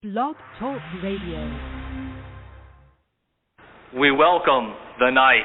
Blog Talk Radio. We welcome the night.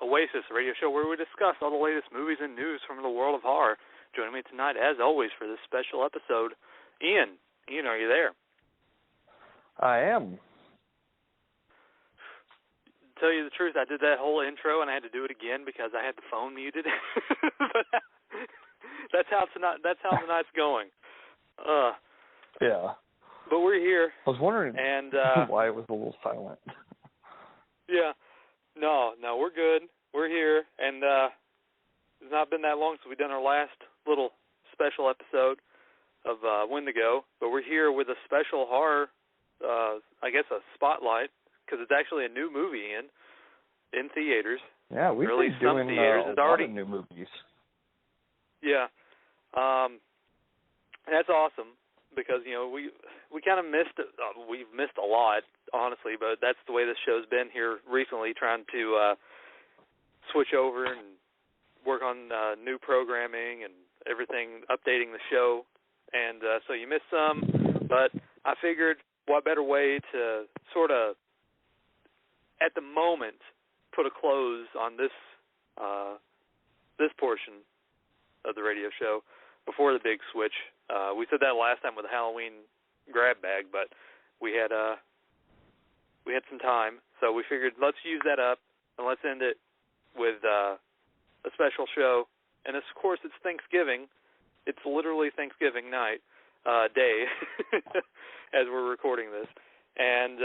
Oasis, a radio show where we discuss all the latest movies and news from the world of horror. Joining me tonight, as always, for this special episode, Ian. Ian, are you there? I am. To tell you the truth, I did that whole intro and I had to do it again because I had the phone muted. That's how tonight's going. Yeah. But we're here. I was wondering why it was a little silent. Yeah. No, we're good. We're here, and it's not been that long since we've done our last little special episode of Wendigo, but we're here with a special horror, I guess a spotlight, because it's actually a new movie in theaters. Yeah, we've been doing a lot of new movies. Yeah. That's awesome, because, you know, we kind of missed it. We've missed a lot, honestly, but that's the way this show's been here recently, trying to switch over and work on new programming and everything, updating the show. And so you missed some, but I figured what better way to sort of, at the moment, put a close on this portion of the radio show before the big switch. We said that last time with the Halloween grab bag, but we had some time, so we figured let's use that up and let's end it with a special show. And of course, it's Thanksgiving. It's literally Thanksgiving night, day, as we're recording this. And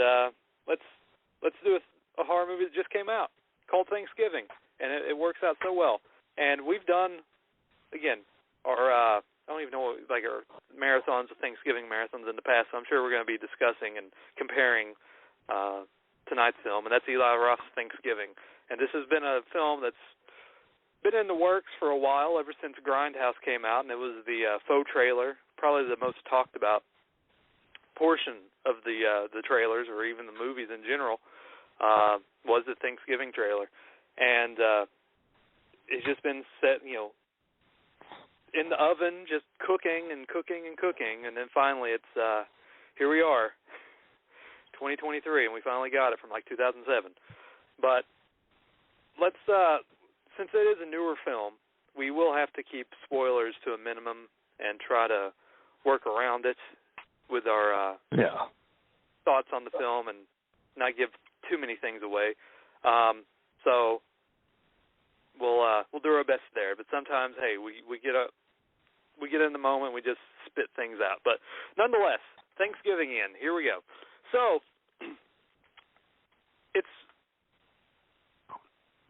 let's do a horror movie that just came out called Thanksgiving, and it works out so well. And we've done, again, our I don't even know, our marathons, Thanksgiving marathons in the past, so I'm sure we're going to be discussing and comparing tonight's film, and that's Eli Roth Thanksgiving. And this has been a film that's been in the works for a while, ever since Grindhouse came out, and it was the faux trailer, probably the most talked about portion of the trailers, or even the movies in general, was the Thanksgiving trailer. And it's just been set, in the oven, just cooking and cooking and cooking, and then finally it's, here we are, 2023, and we finally got it from 2007. But let's, since it is a newer film, we will have to keep spoilers to a minimum and try to work around it with our thoughts on the film and not give too many things away. So we'll do our best there. But sometimes, hey, we get in the moment, we just spit things out. But nonetheless, Thanksgiving in. Here we go. So it's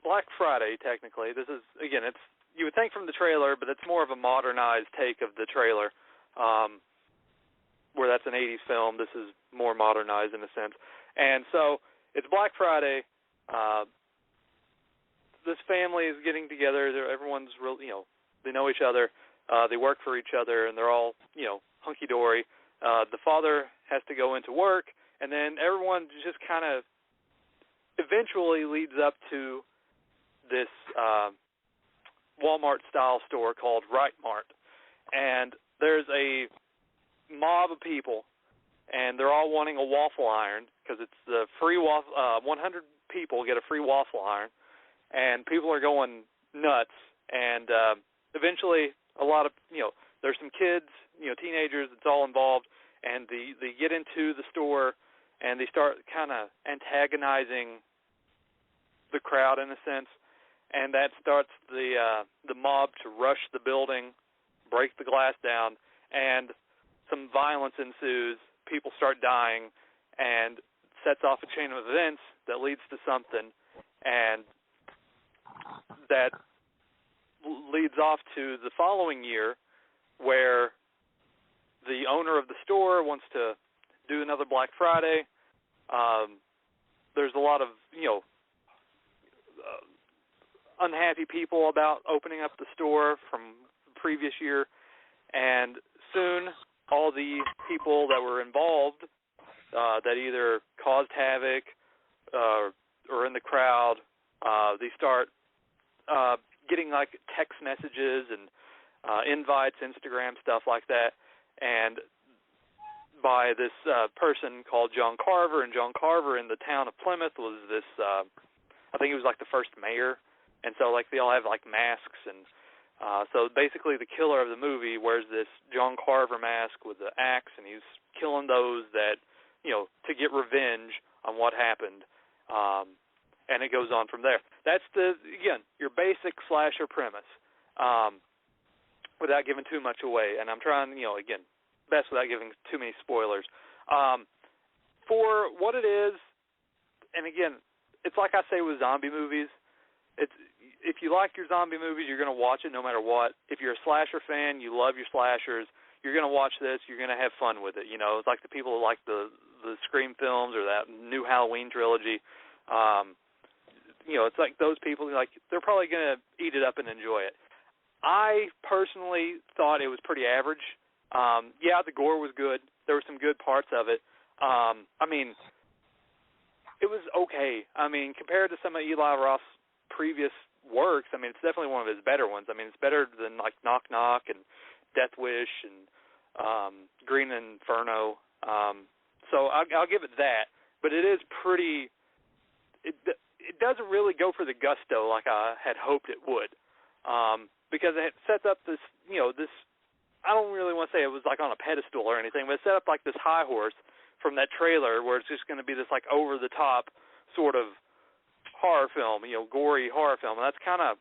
Black Friday, technically. This is, again, it's, you would think from the trailer, but it's more of a modernized take of the trailer, where that's an 80s film. This is more modernized in a sense. And so it's Black Friday. this family is getting together. Everyone's real, they know each other. They work for each other, and they're all, hunky-dory. The father has to go into work, and then everyone just kind of eventually leads up to this Walmart-style store called Right Mart. And there's a mob of people, and they're all wanting a waffle iron because it's the free 100 people get a free waffle iron, and people are going nuts. And eventually, a lot of there's some kids, teenagers. It's all involved, and they get into the store, and they start kind of antagonizing the crowd in a sense, and that starts the mob to rush the building, break the glass down, and some violence ensues. People start dying, and sets off a chain of events that leads to something, and that leads off to the following year where the owner of the store wants to do another Black Friday. There's a lot of, unhappy people about opening up the store from the previous year, and soon all the people that were involved that either caused havoc or in the crowd, they start getting like text messages and invites, Instagram, stuff like that, and by this person called John Carver, and John Carver in the town of Plymouth was this, I think he was like the first mayor, and so like they all have like masks, and so basically the killer of the movie wears this John Carver mask with the axe, and he's killing those that, to get revenge on what happened, and it goes on from there. That's your basic slasher premise, without giving too much away, and I'm trying, best without giving too many spoilers. For what it is, and again, it's like I say with zombie movies, if you like your zombie movies, you're going to watch it no matter what. If you're a slasher fan, you love your slashers, you're going to watch this, you're going to have fun with it. It's like the people who like the Scream films or that new Halloween trilogy. It's like those people, they're probably going to eat it up and enjoy it. I personally thought it was pretty average. The gore was good. There were some good parts of it. It was okay. Compared to some of Eli Roth's previous works, it's definitely one of his better ones. It's better than like Knock Knock and Death Wish and Green Inferno. So I'll give it that. But it is pretty. It doesn't really go for the gusto like I had hoped it would, because it sets up this. This. I don't really want to say it was like on a pedestal or anything, but it set up like this high horse from that trailer where it's just going to be this like over the top sort of horror film, gory horror film. And that's kind of,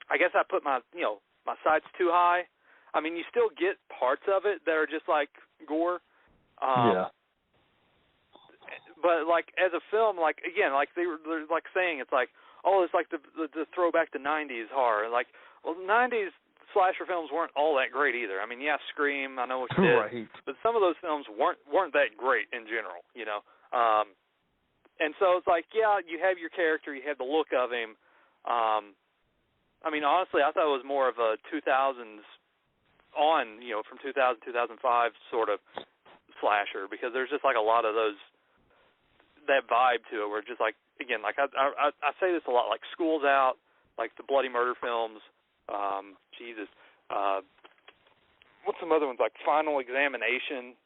I guess I put my, my sights too high. You still get parts of it that are just like gore. But like as a film, like again, like they're like saying it's like, oh, it's like the throwback to 90s horror. Like, well, 90s slasher films weren't all that great either. Scream, I know what you did, right, but some of those films weren't that great in general, And so it's like, you have your character, you have the look of him. Honestly, I thought it was more of a 2000s on, from 2000 2005 sort of slasher, because there's just like a lot of those, that vibe to it, where just like, again, like I say this a lot, like School's Out, like the bloody murder films. What's some other ones, like Final Examination,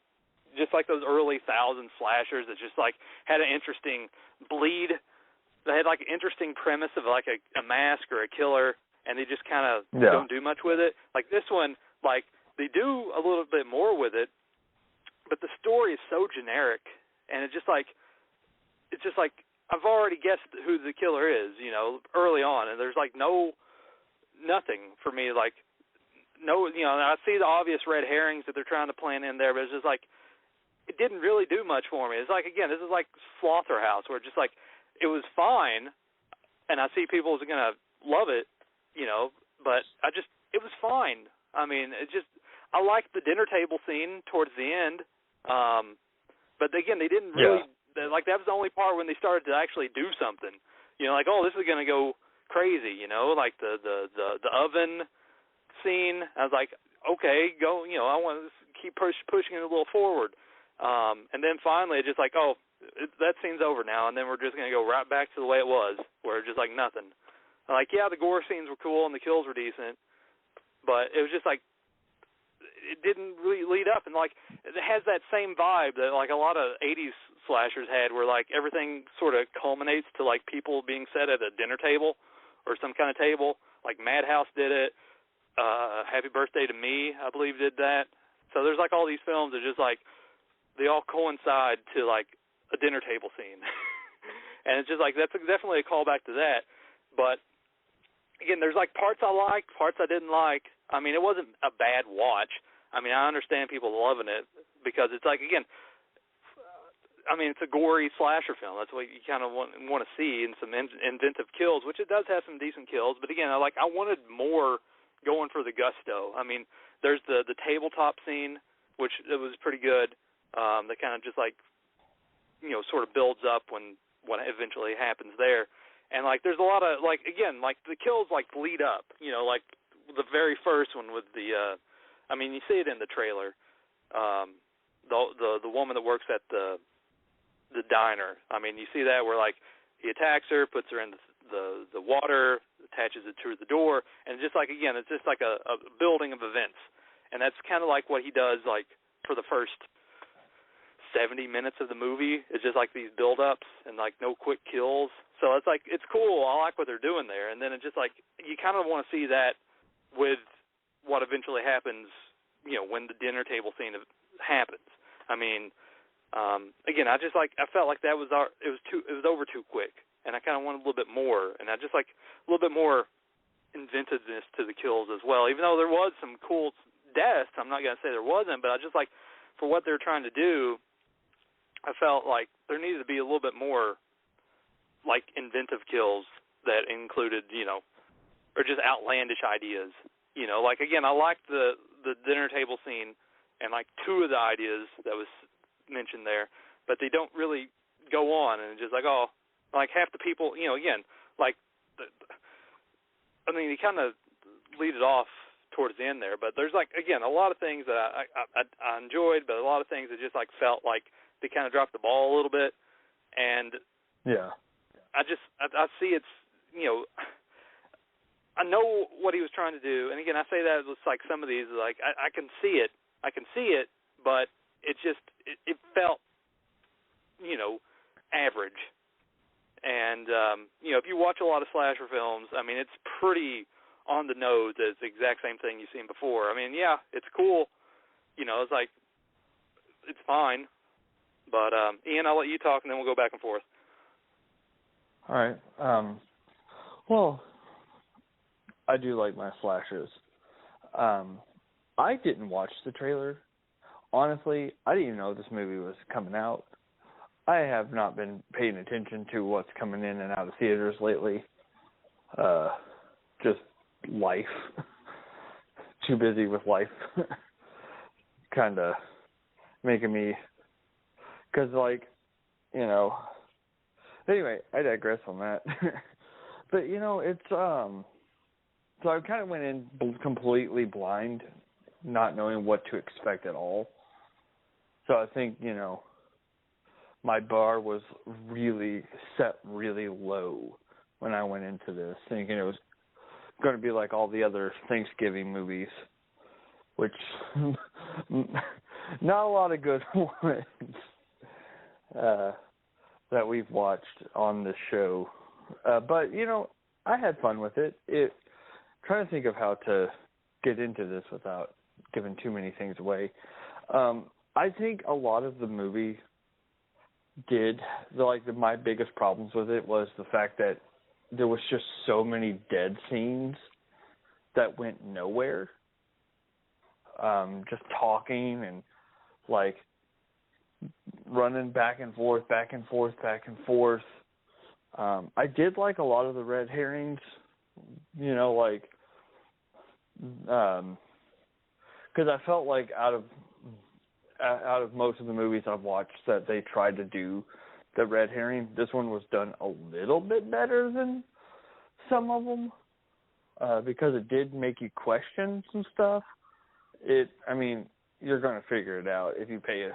just like those early 2000s slashers that just like had an interesting bleed. They had like an interesting premise of like a mask or a killer, and they just kind of don't do much with it. Like this one, like they do a little bit more with it, but the story is so generic, and it's just like I've already guessed who the killer is, early on, and there's like nothing for me, like no, I see the obvious red herrings that they're trying to plant in there, but it's just like it didn't really do much for me. It's like, again, this is like Slaughterhouse, where it's just like it was fine, and I see people are going to love it, but it was fine. I liked the dinner table scene towards the end, but again, they didn't really, like that was the only part when they started to actually do something, like, oh, this is going to go crazy, you know, like the oven scene. I was like, okay, go, you know, I want to keep pushing it a little forward. And then finally, it's just like, that scene's over now, and then we're just going to go right back to the way it was, where it's just like nothing. Like, yeah, the gore scenes were cool and the kills were decent, but it was just like, it didn't really lead up. And, like, it has that same vibe that, like, a lot of 80s slashers had, where, like, everything sort of culminates to, like, people being set at a dinner table or some kind of table. Like, Madhouse did it. Happy Birthday to Me, I believe, did that. So there's, like, all these films that just, like, they all coincide to, like, a dinner table scene. And it's just, like, that's definitely a callback to that. But, again, there's, like, parts I liked, parts I didn't like. I mean, it wasn't a bad watch. I mean, I understand people loving it because it's like, again, I mean, it's a gory slasher film. That's what you kind of want to see, and some inventive kills, which it does have some decent kills. But again, I wanted more going for the gusto. I mean, there's the tabletop scene, which it was pretty good. That kind of just like, you know, sort of builds up when what eventually happens there. And like, there's a lot of like, again, like the kills like lead up. You know, like the very first one with the. I mean, you see it in the trailer. The woman that works at the diner. I mean, you see that where like he attacks her, puts her in the water, attaches it to the door, and just like again, it's just like a building of events, and that's kind of like what he does like for the first 70 minutes of the movie. It's just like these build-ups and like no quick kills. So it's like it's cool. I like what they're doing there, and then it just like you kind of want to see that with what eventually happens, you know, when the dinner table scene happens. I mean, again, I felt like that was it was over too quick, and I kind of wanted a little bit more, and I just like a little bit more inventiveness to the kills as well. Even though there was some cool deaths, I'm not going to say there wasn't, but I just like for what they're trying to do, I felt like there needed to be a little bit more like inventive kills that included, you know, or just outlandish ideas. You know, like, again, I liked the dinner table scene and, like, two of the ideas that was mentioned there, but they don't really go on, and it's just like, oh, like half the people, you know, again, like, I mean, you kind of lead it off towards the end there, but there's, like, again, a lot of things that I enjoyed, but a lot of things that just, like, felt like they kind of dropped the ball a little bit, and yeah, I see it's, you know, I know what he was trying to do, and again, I say that with like some of these, like I can see it, but it just it felt, you know, average. And you know, if you watch a lot of slasher films, I mean, it's pretty on the nose. It's the exact same thing you've seen before. I mean, yeah, it's cool, you know, it's like it's fine, but Ian, I'll let you talk, and then we'll go back and forth. All right. Well, I do like my slashers. I didn't watch the trailer. Honestly, I didn't even know this movie was coming out. I have not been paying attention to what's coming in and out of theaters lately. Just life. Too busy with life. Kind of making me... Because, like, you know... Anyway, I digress on that. But, you know, it's... So I kind of went in completely blind, not knowing what to expect at all. So I think, you know, my bar was really set really low when I went into this, thinking it was going to be like all the other Thanksgiving movies, which not a lot of good ones that we've watched on this show. But, you know, I had fun with it. Trying to think of how to get into this without giving too many things away. I think a lot of the movie my biggest problems with it was the fact that there was just so many dead scenes that went nowhere. Just talking and, like, running back and forth. I did like a lot of the red herrings, you know, like, because I felt like out of most of the movies I've watched that they tried to do the red herring, this one was done a little bit better than some of them because it did make you question some stuff. You're going to figure it out if you pay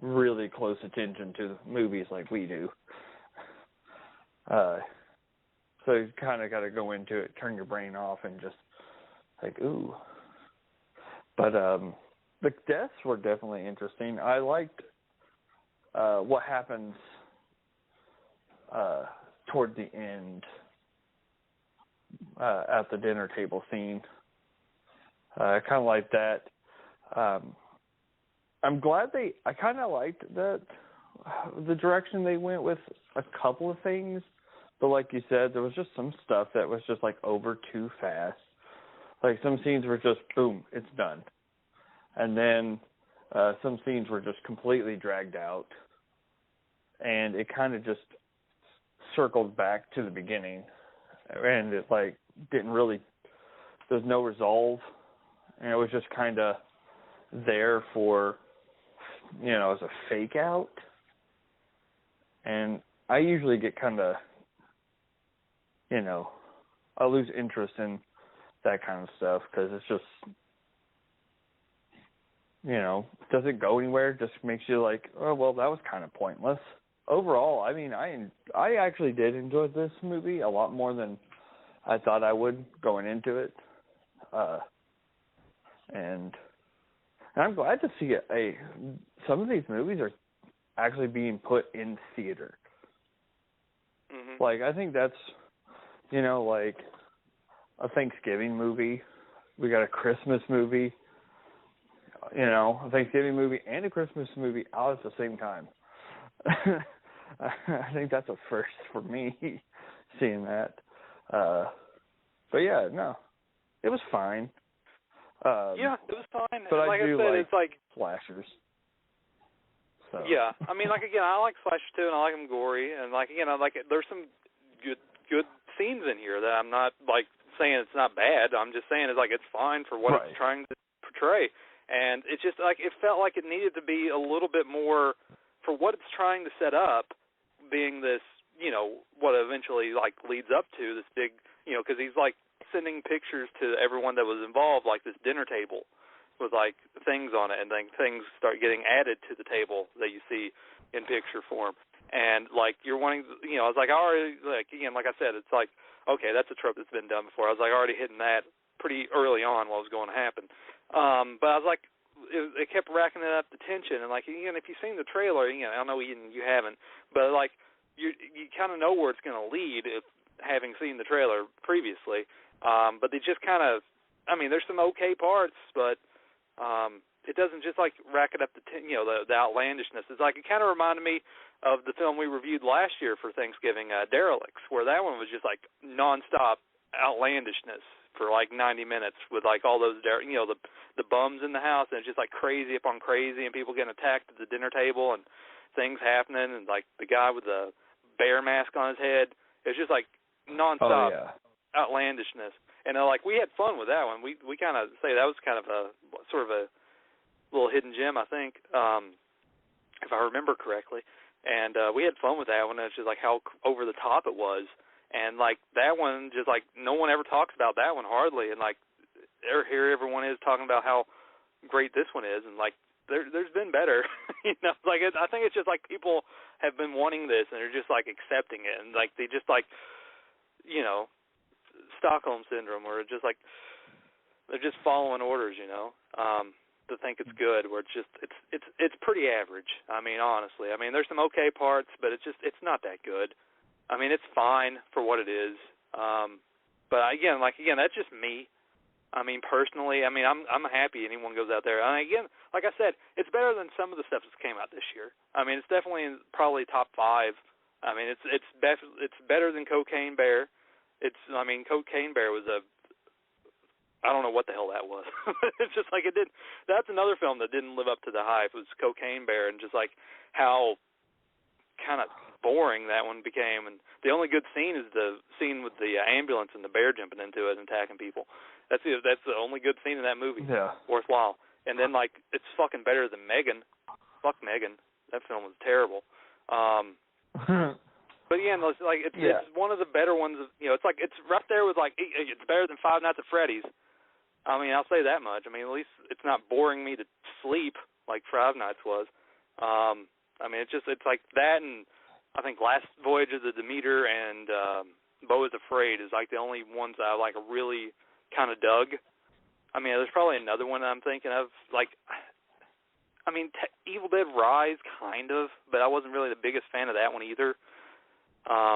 really close attention to the movies like we do. So you kind of got to go into it, turn your brain off, and just like, ooh. But the deaths were definitely interesting. I liked what happens toward the end at the dinner table scene. I kind of like that. I'm glad I kind of liked that the direction they went with a couple of things, but like you said, there was just some stuff that was just like over too fast. Like some scenes were just boom, it's done, and then some scenes were just completely dragged out, and it kind of just circled back to the beginning, and it like didn't really. There's no resolve, and it was just kind of there for, as a fake out. And I usually get kind of, I lose interest in that kind of stuff because it's just, doesn't go anywhere. It just makes you like, oh, well, that was kind of pointless. Overall, I actually did enjoy this movie a lot more than I thought I would going into it. And I'm glad to see some of these movies are actually being put in theater. Mm-hmm. Like, I think that's, like a Thanksgiving movie. We got a Christmas movie, a Thanksgiving movie and a Christmas movie out at the same time. I think that's a first for me, seeing that. But yeah, no, it was fine. Yeah, it was fine. But like I do said, like it's like slashers. So. Yeah, again, I like slashers too, and I like them gory, and there's some good scenes in here that I'm not like saying it's not bad. I'm just saying it's fine for what it's trying to portray, and it's just like it felt like it needed to be a little bit more for what it's trying to set up, being this, what eventually like leads up to this big, because he's like sending pictures to everyone that was involved, like this dinner table with like things on it, and then things start getting added to the table that you see in picture form. And like you're wanting, I was like, I already, like again, like I said, it's like, okay, that's a trope that's been done before. I was like already hitting that pretty early on what was going to happen. But I was like, it kept racking up the tension, and like again, if you've seen the trailer, I know you haven't, but like you kind of know where it's going to lead if having seen the trailer previously. But they just kind of, there's some okay parts, but it doesn't just like rack it up the outlandishness. It's like it kind of reminded me of the film we reviewed last year for Thanksgiving, Derelicts, where that one was just like nonstop outlandishness for like 90 minutes with like all those the bums in the house, and it's just like crazy upon crazy, and people getting attacked at the dinner table and things happening, and like the guy with the bear mask on his head. It's just like nonstop outlandishness. And like we had fun with that one. We kind of say that was kind of a sort of a little hidden gem, I think, if I remember correctly. And we had fun with that one. It's just like how over the top it was. And like that one, just like no one ever talks about that one hardly. And like here everyone is talking about how great this one is. And like there's been better. Like I think it's just like people have been wanting this, and they're just like accepting it, and like they just like Stockholm syndrome, where it's just like they're just following orders, to think it's good, where it's pretty average. Honestly, there's some okay parts, but it's not that good. It's fine for what it is. But again, that's just me. Personally, I'm happy anyone goes out there. And again, like I said, it's better than some of the stuff that's came out this year. It's definitely probably top 5. It's better than Cocaine Bear. Cocaine Bear was I don't know what the hell that was. It's just like it did. That's another film that didn't live up to the hype. Was Cocaine Bear, and just like how kind of boring that one became. And the only good scene is the scene with the ambulance and the bear jumping into it and attacking people. That's the only good scene in that movie. Yeah. Worthwhile. And then like it's fucking better than Megan. Fuck Megan. That film was terrible. But again, it's like it's one of the better ones. It's like it's right there with like it's better than Five Nights at Freddy's. I mean, I'll say that much. I mean, at least it's not boring me to sleep like Five Nights was. I mean, it's like that, and I think Last Voyage of the Demeter and Beau is Afraid is like the only ones that I like really kind of dug. I mean, there's probably another one that I'm thinking of. Like, I mean, Evil Dead Rise, kind of, but I wasn't really the biggest fan of that one either. I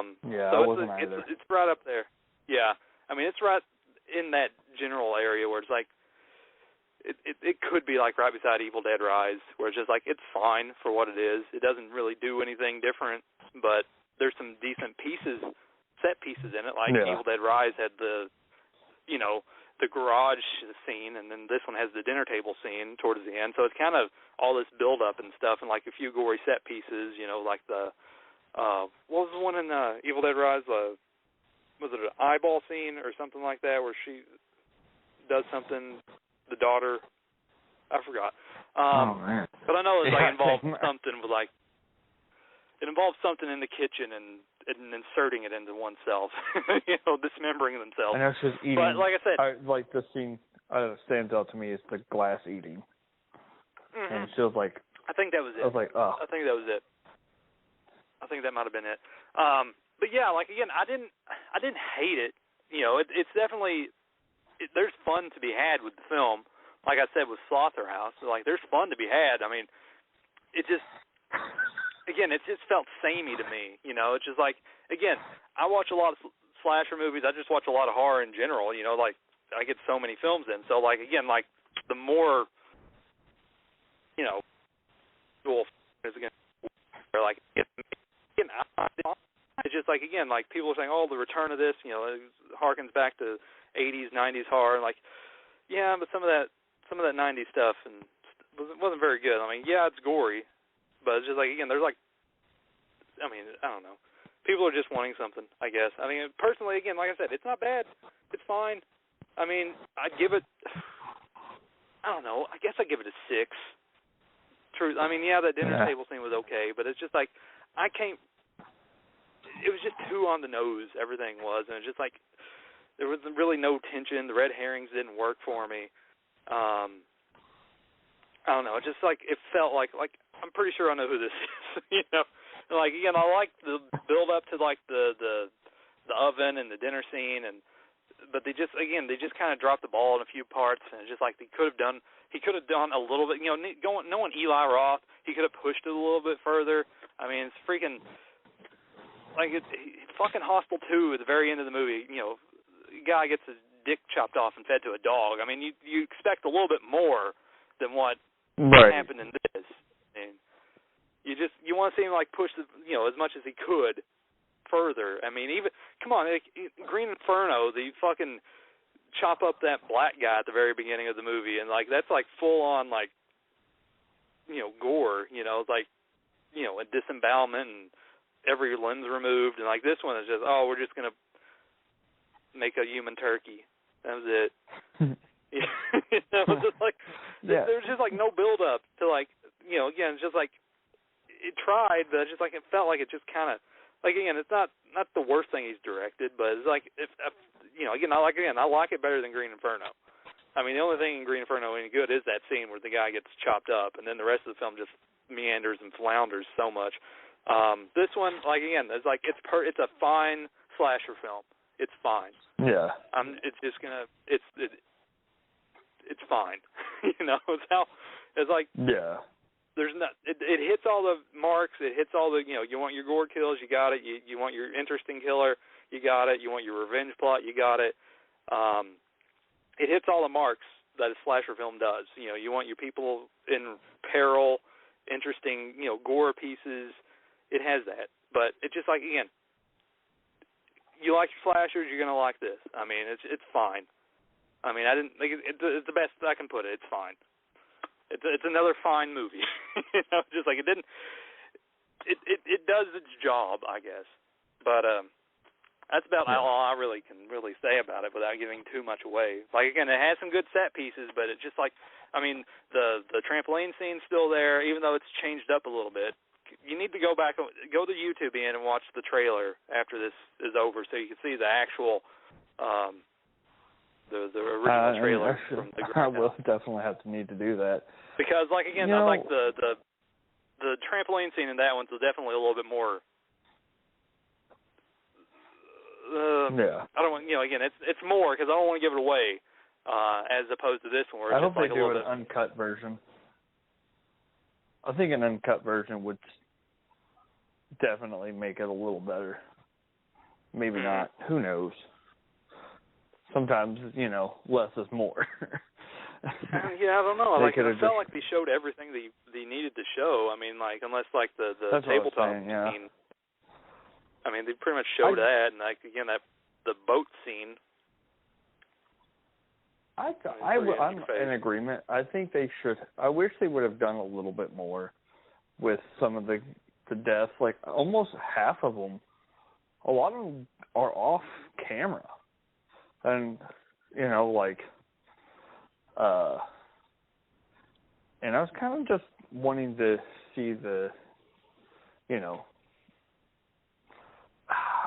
wasn't either. It's right up there. Yeah, I mean it's right in that general area where it's like it could be like right beside Evil Dead Rise, where it's just like it's fine for what it is. It doesn't really do anything different, but there's some decent set pieces in it. Like Evil Dead Rise had the garage scene, and then this one has the dinner table scene towards the end. So it's kind of all this build up and stuff, and like a few gory set pieces. Like the what was the one in Evil Dead Rise? Was it an eyeball scene or something like that where she does something, the daughter? I forgot. Man. But I know it involved something with it involves something in the kitchen and inserting it into oneself, dismembering themselves. I know she's eating. But like I said, like the scene stands out to me is the glass eating. Mm-hmm. And she was like, I think that was it. I was like, oh. I think that was it. I think that might have been it. But yeah, like again, I didn't hate it. It's definitely there's fun to be had with the film. Like I said with Slaughterhouse, like there's fun to be had. I mean, it just felt samey to me. It's just like again, I watch a lot of slasher movies. I just watch a lot of horror in general. Like I get so many films in. So like again, like the more wolf is again like. It's just like again, like people are saying, "Oh, the return of this," it harkens back to '80s, '90s horror. Like, yeah, but some of that '90s stuff and wasn't very good. I mean, yeah, it's gory, but it's just like again, there's like, I mean, I don't know. People are just wanting something, I guess. I mean, personally, again, like I said, it's not bad. It's fine. I mean, I'd give it. I don't know. I guess I'd give it a 6. True. I mean, yeah, that dinner table scene was okay, but it's just like. It was just too on the nose, everything was, and it's just like there was really no tension. The red herrings didn't work for me. I don't know. It just like it felt like I'm pretty sure I know who this is. Like again, I like the build up to like the oven and the dinner scene, but they just kind of dropped the ball in a few parts, and it's just like he could have done a little bit. Knowing Eli Roth, he could have pushed it a little bit further. I mean, it's freaking like it's fucking Hostel 2 at the very end of the movie. The guy gets his dick chopped off and fed to a dog. I mean, you expect a little bit more than what happened in this. I mean, you want to see him like push as much as he could further. I mean, even come on, like, Green Inferno, the fucking chop up that black guy at the very beginning of the movie, and like that's like full on like gore. Like. A disembowelment and every limb's removed, and like this one is just, we're just gonna make a human turkey. That was it. Just like there's just like no build up to like again, it's just like it tried, but it's just like it felt like it just kind of like again, it's not the worst thing he's directed, but it's like if again, I like it better than Green Inferno. I mean, the only thing in Green Inferno any good is that scene where the guy gets chopped up, and then the rest of the film just meanders and flounders so much. This one, like again, it's like it's a fine slasher film. It's fine. Yeah. It's just gonna it's fine. It's like there's not it hits all the marks. It hits all the you want your gore kills, you got it. You want your interesting killer, you got it. You want your revenge plot, you got it. It hits all the marks that a slasher film does. You want your people in peril. Interesting, gore pieces. It has that, but it's just like again, you like your slashers, you're gonna like this. I mean, it's fine. I mean, I didn't like it's the best I can put it. It's fine. It's another fine movie. Just like it didn't. It does its job, I guess. But that's about all I can really say about it without giving too much away. Like again, it has some good set pieces, but it's just like. I mean, the trampoline scene's still there, even though it's changed up a little bit. you need to go to YouTube and watch the trailer after this is over, so you can see the actual the original trailer from the I will definitely have to need to do that. Because, like, again, I like the trampoline scene in that one's definitely a little bit more. I don't want, again, it's more because I don't want to give it away, as opposed to this one where it's I hope just like they a do little an uncut version. I think an uncut version would definitely make it a little better. Maybe not. Who knows? Sometimes, less is more. Yeah, I don't know. Like, it felt like they showed everything they needed to show. I mean, like, unless, like, the tabletop scene. I mean, they pretty much showed that, and, like, again, the boat scene. I'm in agreement. I think they should. I wish they would have done a little bit more with some of the deaths. Like, almost half of them, a lot of them are off camera. And, like, and I was kind of just wanting to see the,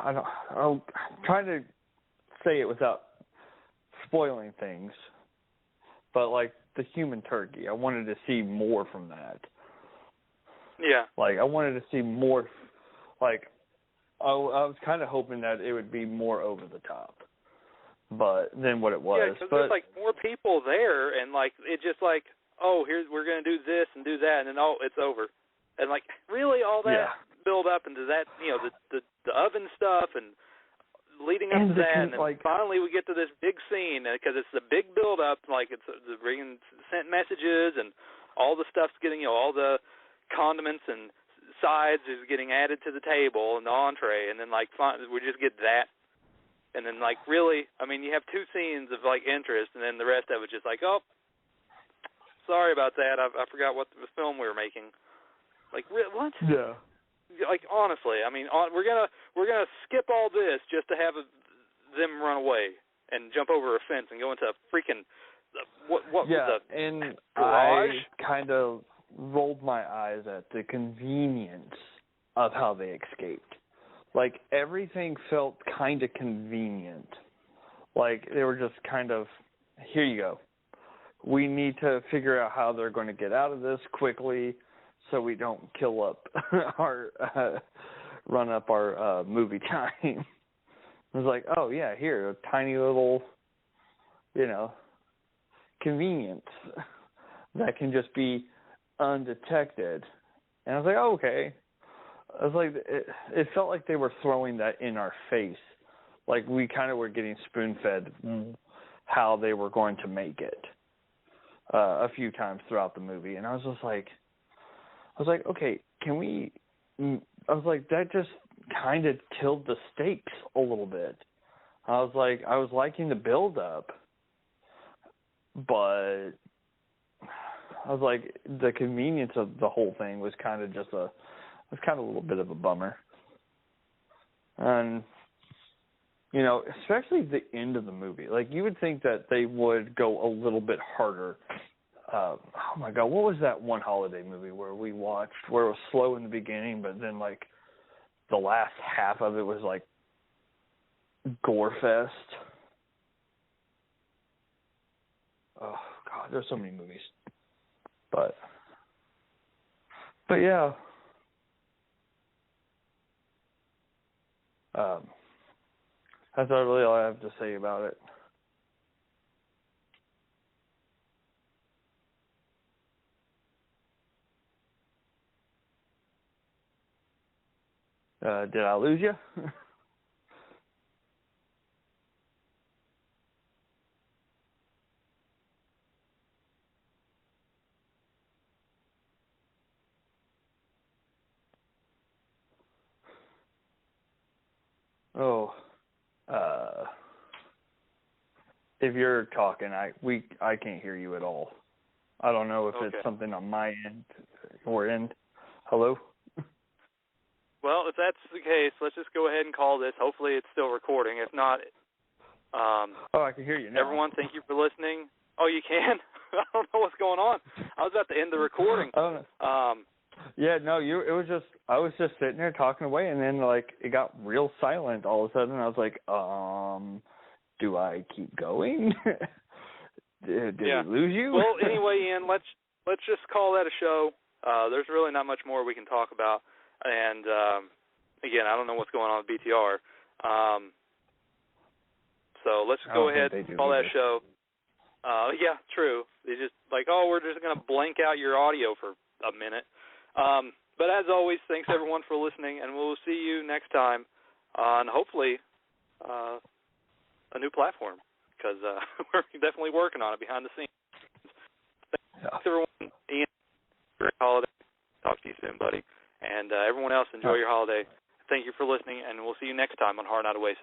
I'm trying to say it without spoiling things, but, like, the human turkey, I wanted to see more from that. Yeah. Like, I wanted to see more, like, I was kind of hoping that it would be more over the top, but then what it was. Yeah, because there's, like, more people there, and, like, it just, like, oh, we're going to do this and do that, and then, oh, it's over. And, like, really all that build up into that, the oven stuff and leading up to that, and then finally we get to this big scene, because it's the big build up, like, it's the bringing sent messages and all the stuff's getting, all the condiments and sides is getting added to the table and the entree, and then, like, we just get that. And then, like, really, I mean, you have two scenes of, like, interest, and then the rest of it just like, oh, sorry about that. I forgot what the film we were making. Like, what? Yeah. Like, honestly, I mean, we're gonna skip all this just to have them run away and jump over a fence and go into a freaking what was the and garage? I kind of rolled my eyes at the convenience of how they escaped. Like, everything felt kind of convenient. Like, they were just kind of, here you go. We need to figure out how they're going to get out of this quickly so we don't kill up run up our movie time. It was like, oh, yeah, here, a tiny little, convenience that can just be undetected. And I was like, oh, okay. I was like, it felt like they were throwing that in our face. Like, we kind of were getting spoon-fed how they were going to make it a few times throughout the movie. And I was like, okay, can we, I was like, that just kind of killed the stakes a little bit. I was liking the build-up, but I was like, the convenience of the whole thing was kind of just a little bit of a bummer. And, especially the end of the movie. Like, you would think that they would go a little bit harder. Oh, my God, what was that one holiday movie where we watched, where it was slow in the beginning, but then, like, the last half of it was, like, gore fest? Oh, God, there's so many movies. But yeah. That's really all I have to say about it. Did I lose you? If you're talking, I can't hear you at all. I don't know if it's something on my end or end. Hello? Well, if that's the case, let's just go ahead and call this. Hopefully it's still recording. If not, I can hear you now. Everyone, thank you for listening. Oh, you can? I don't know what's going on. I was about to end the recording. Yeah, no, it was just, I was just sitting there talking away, and then, like, it got real silent all of a sudden. I was like, do I keep going? Did we lose you? Well, anyway, Ian, let's just call that a show. There's really not much more we can talk about. And, again, I don't know what's going on with BTR. So let's go ahead and call that a show. Yeah, true. They just like, we're just going to blank out your audio for a minute. But as always, thanks everyone for listening, and we'll see you next time on hopefully a new platform, because we're definitely working on it behind the scenes. Thanks everyone. Ian, great holiday. Talk to you soon, buddy. And everyone else, enjoy your holiday. Thank you for listening, and we'll see you next time on Hard Not Oasis.